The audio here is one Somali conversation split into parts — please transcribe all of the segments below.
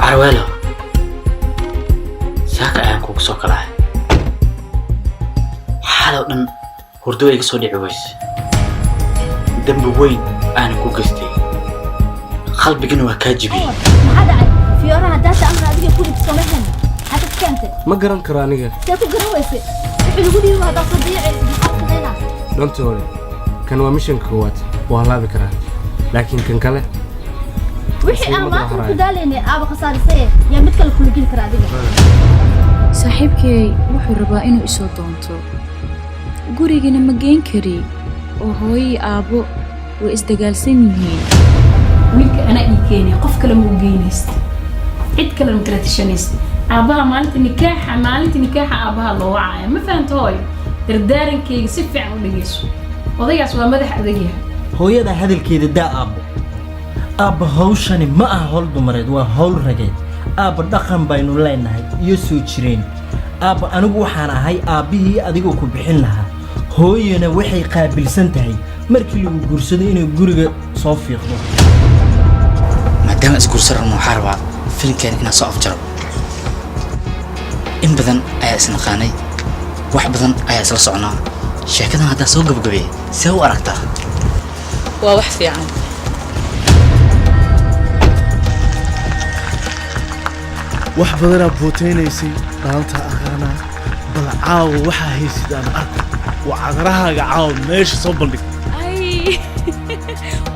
عروالو ساكا أيام كوك سوكلا حالو دن هردو إيك سودي عويس دنب وين أنا كوكستي قلبي جنوا كاجبي ما حدا في أورا هداتا أمر أدري كل بسمهن هذا كانت ما قرن كرانية تاكل قرويسي يقولوا لي هذا صديق بحق هنا don't worry كان ومشن كوات وهلا بكرة لكن كان كله وحي أنا ما أقول كداليني أبغى خسارة سيء يا متكل كل جيل كرادية saaxiibkay wuxuu rabaa inuu isoo doonto gurigana ma geen kari oo hooyo aabo way isdagaalsan yihiin wiilka ana ii keenay qof kale ma geynayst cid kale ma kala tashanayst aabaha maalinta nikaaxa aabaha loo wacay ma fahanto hooyo dardaarankeyga si fiican u dhageyso odaygaas waa madax adagyahay hooyada hadalkeeda daa aabbo hawshani ma aha hawl dumareed waa hawl rageed aabbo dhaqan baynu leenahay iyo soo jireen aabbo anigu waxaan ahay aabbihii adigoo ku bixin lahaa hooyana waxay qaabilsan tahay markii lagu guursado inay guriga soo fiiqdo maadaama isguursaran waxaa rabaa filimkeen inaan soo afjaro in badan ayaa isnaqaanay wax badan ayaa isla soconaa sheekadan haddaa soo gabagabay see u aragtaa waa wax fiican wax badanaa booteynaysa dhaanta aqaana bal caawa waxaa haysid aan arko waa cadarahaaga caawa meesha soo bandhig ay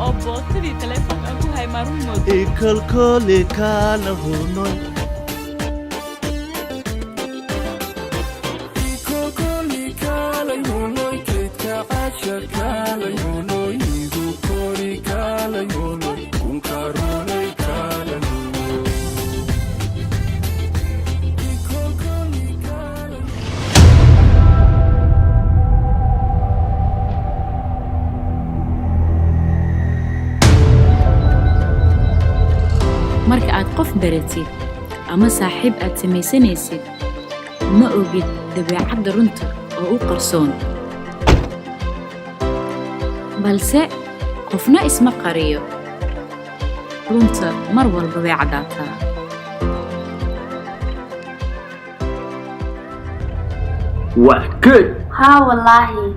oo bootadii telefoonka aan ku hay maarun moodo ikolkole kaala hunoy marka aad qof baratid ama saaxiib aad samaysanaysid ma ogid dabeecadda runta oo u qarsoon balse qofna isma qariyo runta mar walba way caddaataa waa good ها والله